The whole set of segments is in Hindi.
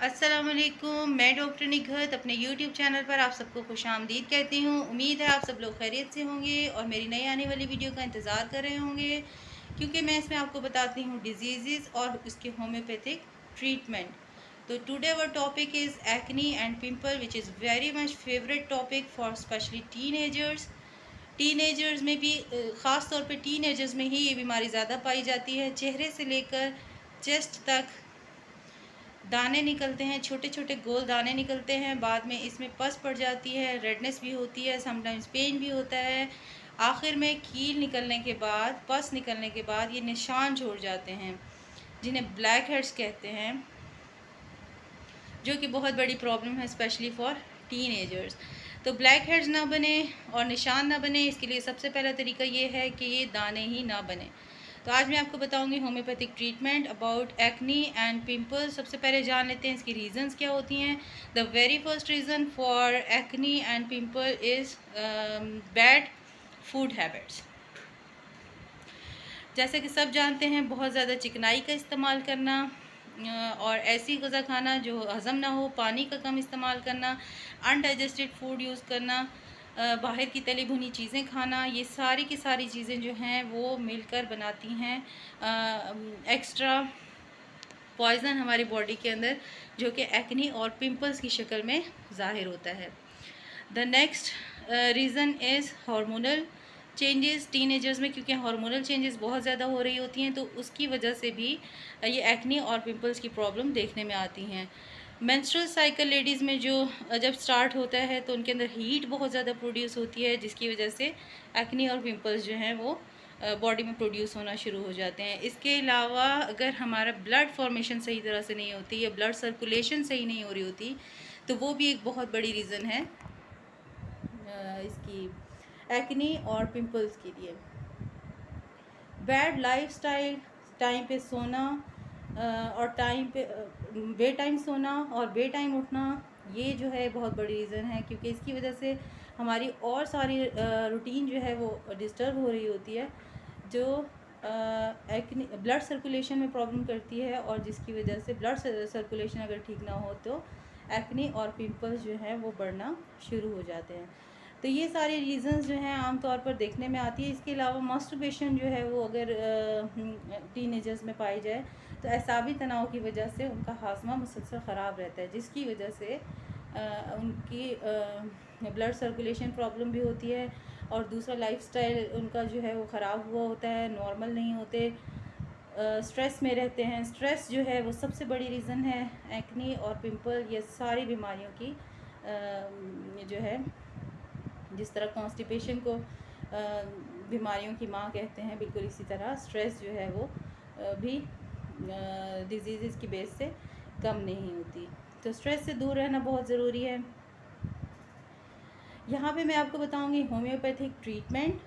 अस्सलामुअलैकुम। मैं डॉक्टर निघत अपने यूट्यूब चैनल पर आप सबको खुशामदीद कहती हूँ। उम्मीद है आप सब लोग खैरियत से होंगे और मेरी नई आने वाली वीडियो का इंतज़ार कर रहे होंगे, क्योंकि मैं इसमें आपको बताती हूँ डिजीज़ और उसके होम्योपैथिक ट्रीटमेंट। तो today our topic is acne and pimple, which is very much favourite topic for specially teenagers. Teenagers में भी ख़ास तौर पे टीनेजर्स में ही ये बीमारी ज़्यादा पाई जाती है। चेहरे से लेकर चेस्ट तक दाने निकलते हैं, छोटे छोटे गोल दाने निकलते हैं। बाद में इसमें पस पड़ जाती है, रेडनेस भी होती है, समटाइम्स पेन भी होता है। आखिर में कील निकलने के बाद, पस निकलने के बाद ये निशान छोड़ जाते हैं, जिन्हें ब्लैक हेड्स कहते हैं, जो कि बहुत बड़ी प्रॉब्लम है स्पेशली फॉर टीनेजर्स। तो ब्लैक हेड्स ना बने और निशान ना बने, इसके लिए सबसे पहला तरीका ये है कि ये दाने ही ना बने। तो आज मैं आपको बताऊंगी homeopathic treatment about acne and pimples. सबसे पहले जान लेते हैं इसकी रीजंस क्या होती हैं। The very first reason for acne and pimple is bad food habits. जैसे कि सब जानते हैं, बहुत ज़्यादा चिकनाई का इस्तेमाल करना और ऐसी ग़िज़ा खाना जो हज़म ना हो, पानी का कम इस्तेमाल करना, अनडाइजेस्टेड फूड यूज़ करना, बाहर की तली भुनी चीज़ें खाना, ये सारी की सारी चीज़ें जो हैं वो मिलकर बनाती हैं एक्स्ट्रा पॉइज़न हमारी बॉडी के अंदर, जो कि एक्नी और पिंपल्स की शक्ल में ज़ाहिर होता है। The next reason is hormonal changes teenagers में, क्योंकि हार्मोनल चेंजेस बहुत ज़्यादा हो रही होती हैं, तो उसकी वजह से भी ये एक्नी और पिंपल्स की प्रॉब्लम देखने में आती हैं। मेंस्ट्रुअल साइकिल लेडीज़ में जो जब स्टार्ट होता है तो उनके अंदर हीट बहुत ज़्यादा प्रोड्यूस होती है, जिसकी वजह से एक्नी और पिंपल्स जो हैं वो बॉडी में प्रोड्यूस होना शुरू हो जाते हैं। इसके अलावा अगर हमारा ब्लड फॉर्मेशन सही तरह से नहीं होती या ब्लड सर्कुलेशन सही नहीं हो रही होती, तो वो भी एक बहुत बड़ी रीज़न है इसकी एक्नी और पिंपल्स के लिए। बैड लाइफस्टाइल, टाइम पे सोना और टाइम पे बे टाइम सोना और बे टाइम उठना, ये जो है बहुत बड़ी रीज़न है, क्योंकि इसकी वजह से हमारी और सारी रूटीन जो है वो डिस्टर्ब हो रही होती है, जो एक्नी ब्लड सर्कुलेशन में प्रॉब्लम करती है, और जिसकी वजह से ब्लड सर्कुलेशन अगर ठीक ना हो तो एक्नी और पिंपल्स जो है वो बढ़ना शुरू हो जाते हैं। तो ये सारी रीज़न्स जो हैं आम तौर पर देखने में आती है। इसके अलावा मास्टरबेशन जो है वो अगर टीनेजर्स में पाई जाए तो एसाबी तनाव की वजह से उनका हाजमा मुसलसल ख़राब रहता है, जिसकी वजह से उनकी ब्लड सर्कुलेशन प्रॉब्लम भी होती है, और दूसरा लाइफस्टाइल उनका जो है वो ख़राब हुआ होता है, नॉर्मल नहीं होते, स्ट्रेस में रहते हैं। स्ट्रेस जो है वो सबसे बड़ी रीज़न है एक्नी और पिंपल, ये सारी बीमारियों की जो है, जिस तरह कॉन्स्टिपेशन को बीमारियों की माँ कहते हैं, बिल्कुल इसी तरह स्ट्रेस जो है वो भी डिजीज़ की बेस से कम नहीं होती। तो स्ट्रेस से दूर रहना बहुत ज़रूरी है। यहाँ पे मैं आपको बताऊँगी होम्योपैथिक ट्रीटमेंट,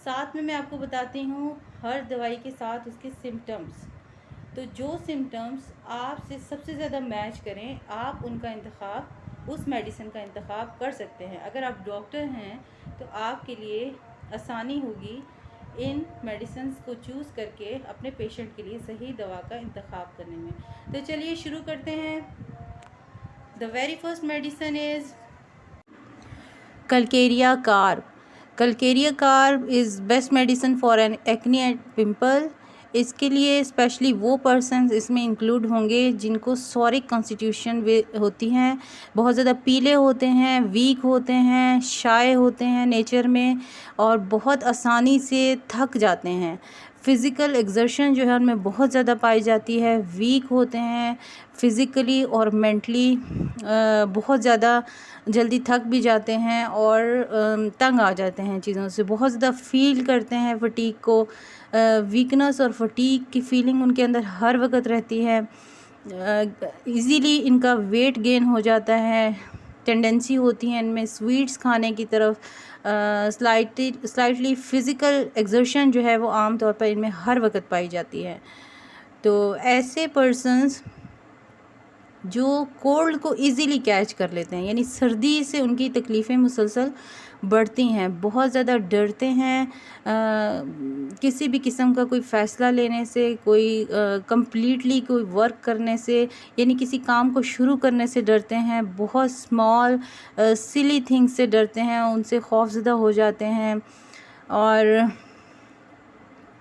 साथ में मैं आपको बताती हूँ हर दवाई के साथ उसके सिम्टम्स। तो जो सिम्टम्स आपसे सबसे ज़्यादा मैच करें, आप उनका इंतखाब, उस मेडिसिन का इंतखाब कर सकते हैं। अगर आप डॉक्टर हैं तो आपके लिए आसानी होगी इन मेडिसिन्स को चूज़ करके अपने पेशेंट के लिए सही दवा का इंतखाब करने में। तो चलिए शुरू करते हैं। The very first medicine is calcarea carb. Calcarea carb is best medicine for an acne and pimple. इसके लिए स्पेशली वो पर्सन्स इसमें इंक्लूड होंगे जिनको सॉरिक कॉन्स्टिट्यूशन होती हैं, बहुत ज़्यादा पीले होते हैं, वीक होते हैं, शाय होते हैं नेचर में, और बहुत आसानी से थक जाते हैं। फ़िज़िकल एक्सर्शन जो है उनमें बहुत ज़्यादा पाई जाती है, वीक होते हैं फिज़िकली और मेंटली, बहुत ज़्यादा जल्दी थक भी जाते हैं और तंग आ जाते हैं चीज़ों से, बहुत ज़्यादा फ़ील करते हैं फटीग को, वीकनेस और फटीग की फीलिंग उनके अंदर हर वक्त रहती है। इजीली इनका वेट गेन हो जाता है, टेंडेंसी होती है इनमें स्वीट्स खाने की तरफ, स्लाइटली फ़िज़िकल एक्सर्शन जो है वो आम तौर पर इनमें हर वक्त पाई जाती है। तो ऐसे पर्सन्स जो कोल्ड को इजीली कैच कर लेते हैं, यानी सर्दी से उनकी तकलीफ़ें मुसलसल बढ़ती हैं, बहुत ज़्यादा डरते हैं किसी भी किस्म का कोई फ़ैसला लेने से, कोई कंप्लीटली कोई वर्क करने से, यानी किसी काम को शुरू करने से डरते हैं, बहुत स्मॉल सिली थिंग्स से डरते हैं, उनसे खौफज़दा हो जाते हैं और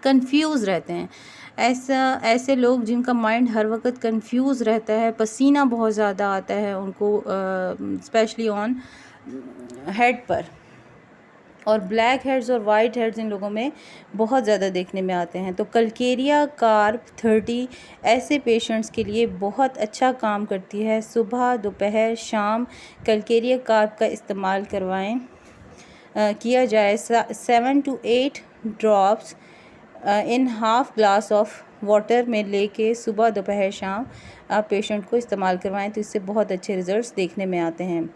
कंफ्यूज रहते हैं। ऐसे लोग जिनका माइंड हर वक्त कंफ्यूज रहता है, पसीना बहुत ज़्यादा आता है उनको, स्पेशली ऑन हेड पर, और ब्लैक हेड्स और वाइट हेड्स इन लोगों में बहुत ज़्यादा देखने में आते हैं। तो कल्केरिया कार्ब 30 ऐसे पेशेंट्स के लिए बहुत अच्छा काम करती है। सुबह, दोपहर, शाम कल्केरिया कार्ब का इस्तेमाल किया जाए। 7 to 8 drops in half glass of water में लेके सुबह, दोपहर, शाम आप पेशेंट को इस्तेमाल करवाएं तो इससे बहुत अच्छे रिज़ल्ट्स देखने में आते हैं।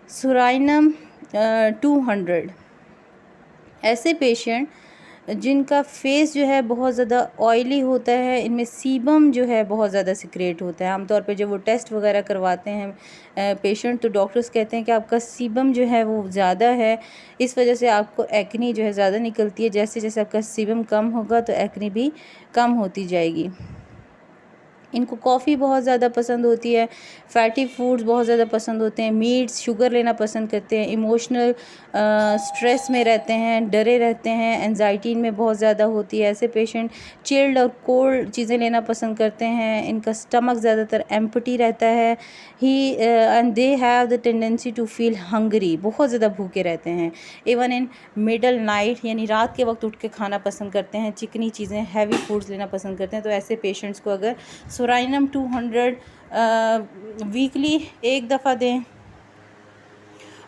सुराइनम 200 ऐसे पेशेंट जिनका फेस जो है बहुत ज़्यादा ऑयली होता है, इनमें सीबम जो है बहुत ज़्यादा सिक्रेट होता है। आमतौर पे जब वो टेस्ट वगैरह करवाते हैं पेशेंट, तो डॉक्टर्स कहते हैं कि आपका सीबम जो है वो ज़्यादा है, इस वजह से आपको एक्नी जो है ज़्यादा निकलती है। जैसे जैसे आपका सीबम कम होगा तो एक्नी भी कम होती जाएगी। इनको कॉफ़ी बहुत ज़्यादा पसंद होती है, फैटी फूड्स बहुत ज़्यादा पसंद होते हैं, मीट्स, शुगर लेना पसंद करते हैं, इमोशनल स्ट्रेस में रहते हैं, डरे रहते हैं, एंजाइटी इनमें बहुत ज़्यादा होती है। ऐसे पेशेंट चिल्ड और कोल्ड चीज़ें लेना पसंद करते हैं। इनका स्टमक ज़्यादातर एम्प्टी रहता है and they have the tendency to feel hungry, बहुत ज़्यादा भूखे रहते हैं। इवन इन मिडल नाइट, यानी रात के वक्त उठ के खाना पसंद करते हैं, चिकनी चीज़ें, हैवी फूड्स लेना पसंद करते हैं। तो ऐसे पेशेंट्स को अगर सुराइनम 200 वीकली एक दफ़ा दें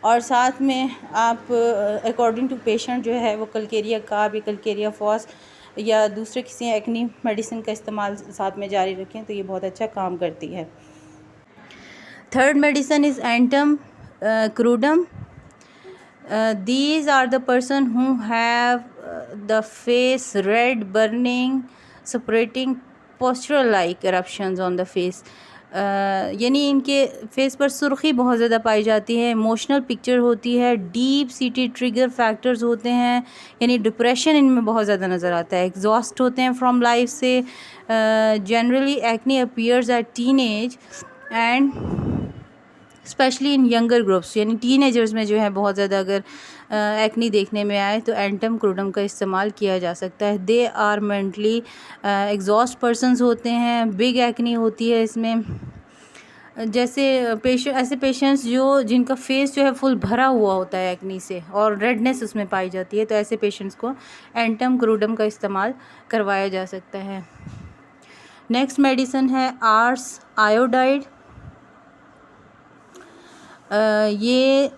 और साथ में आप अकॉर्डिंग टू पेशेंट जो है वो कल्केरिया कार्ब या कल्केरिया फॉस या दूसरे किसी एक्नी मेडिसिन का इस्तेमाल साथ में जारी रखें तो ये बहुत अच्छा काम करती है। Third medicine is antim crudum. These are the person who have the face red, burning, separating postural like eruptions on the face. यानी इनके फेस पर सुर्खी बहुत ज़्यादा पाई जाती है, इमोशनल पिक्चर होती है, डीप सीटेड ट्रिगर फैक्टर्स होते हैं, यानी डिप्रेशन इनमें बहुत ज़्यादा नज़र आता है, एग्जॉस्ट होते हैं फ्रॉम लाइफ से। Generally acne appears eight teen age and specially in younger groups, यानी टीनेजर्स में जो है बहुत ज़्यादा अगर एक्नी देखने में आए तो एंटम क्रूडम का इस्तेमाल किया जा सकता है। They are mentally exhaust persons होते हैं, बिग एक्नी होती है इसमें। जैसे ऐसे पेशेंट्स जिनका फेस जो है फुल भरा हुआ होता है एक्नी से और रेडनेस उसमें पाई जाती है, तो ऐसे पेशेंट्स को एंटम क्रूडम का इस्तेमाल करवाया जा सकता है। नेक्स्ट मेडिसिन है आर्स आयोडाइड. ये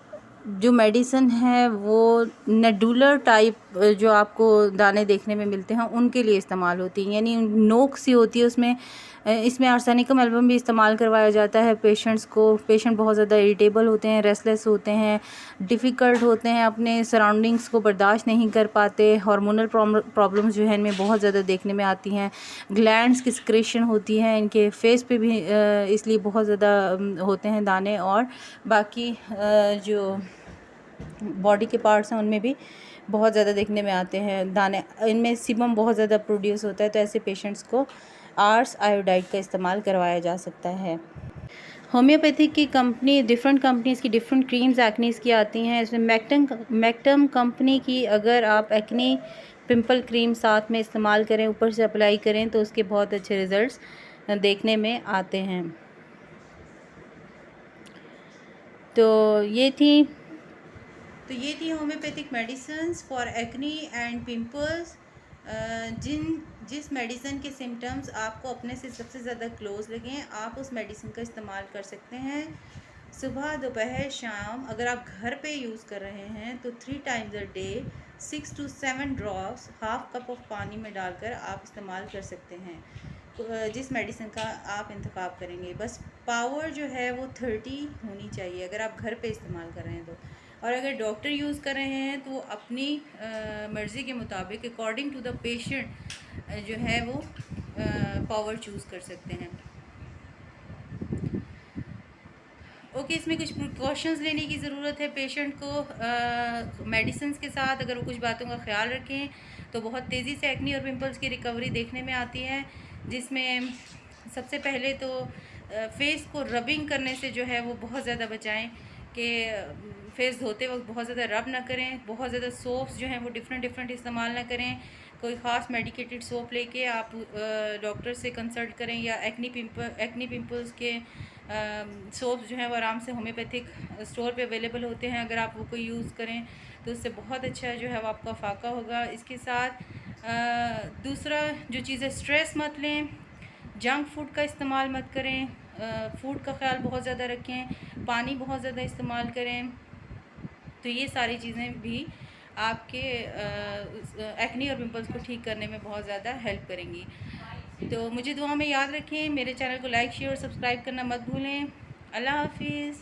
जो मेडिसिन है वो नेडुलर टाइप जो आपको दाने देखने में मिलते हैं उनके लिए इस्तेमाल होती हैं, यानी नोक सी होती है उसमें। इसमें आर्सेनिकम एल्बम भी इस्तेमाल करवाया जाता है पेशेंट्स को। पेशेंट बहुत ज़्यादा इरिटेबल होते हैं, रेस्टलेस होते हैं, डिफ़िकल्ट होते हैं, अपने सराउंडिंग्स को बर्दाश्त नहीं कर पाते। हार्मोनल प्रॉब्लम्स जो है इनमें बहुत ज़्यादा देखने में आती हैं। ग्लैंड्स की सिक्रेशन होती है इनके फेस पे भी, इसलिए बहुत ज़्यादा होते हैं दाने, और बाकी जो बॉडी के पार्ट्स हैं उनमें भी बहुत ज़्यादा देखने में आते हैं दाने। इनमें सीबम बहुत ज़्यादा प्रोड्यूस होता है, तो ऐसे पेशेंट्स को आर्स आयोडाइड का इस्तेमाल करवाया जा सकता है। होम्योपैथिक की कंपनी, डिफरेंट कंपनीज़ की डिफरेंट क्रीम्स एक्नीज़ की आती हैं। इसमें मैक्टम कंपनी की अगर आप एक्नी पिंपल क्रीम साथ में इस्तेमाल करें, ऊपर से अप्लाई करें, तो उसके बहुत अच्छे रिज़ल्ट्स देखने में आते हैं। तो ये थी homeopathic medicines for acne and pimples. जिस मेडिसिन के सिम्टम्स आपको अपने से सबसे ज़्यादा क्लोज लगें, आप उस मेडिसिन का इस्तेमाल कर सकते हैं। सुबह, दोपहर, शाम अगर आप घर पे यूज़ कर रहे हैं तो 3 times a day 6 to 7 drops half cup of पानी में डालकर आप इस्तेमाल कर सकते हैं जिस मेडिसिन का आप इंतखाब करेंगे। बस पावर जो है वो 30 होनी चाहिए अगर आप घर पे इस्तेमाल कर रहे हैं तो, और अगर डॉक्टर यूज़ कर रहे हैं तो वो अपनी मर्ज़ी के मुताबिक अकॉर्डिंग टू द पेशेंट जो है वो पावर चूज़ कर सकते हैं। ओके। ओके, इसमें कुछ प्रिकॉशंस लेने की ज़रूरत है पेशेंट को मेडिसिन्स के साथ। अगर वो कुछ बातों का ख्याल रखें तो बहुत तेज़ी से एक्ने और पिंपल्स की रिकवरी देखने में आती है, जिसमें सबसे पहले तो फेस को रबिंग करने से जो है वो बहुत ज़्यादा बचाएं कि फेस धोते वक्त बहुत ज़्यादा रब ना करें। बहुत ज़्यादा सोप्स जो हैं वो डिफरेंट इस्तेमाल ना करें। कोई ख़ास मेडिकेटेड सोप लेके आप डॉक्टर से कंसल्ट करें, या एक्नी पिंपल्स के सोप्स जो हैं वो आराम से होम्योपैथिक स्टोर पे अवेलेबल होते हैं। अगर आप वो कोई यूज़ करें तो उससे बहुत अच्छा जो है वो आपका फ़ाका होगा। इसके साथ दूसरा जो चीज़ है, स्ट्रेस मत लें, जंक फूड का इस्तेमाल मत करें, फूड का ख्याल बहुत ज़्यादा रखें, पानी बहुत ज़्यादा इस्तेमाल करें। तो ये सारी चीज़ें भी आपके एक्ने और पिंपल्स को ठीक करने में बहुत ज़्यादा हेल्प करेंगी। तो मुझे दुआ में याद रखें। मेरे चैनल को लाइक शेयर और सब्सक्राइब करना मत भूलें। अल्लाह हाफिज़।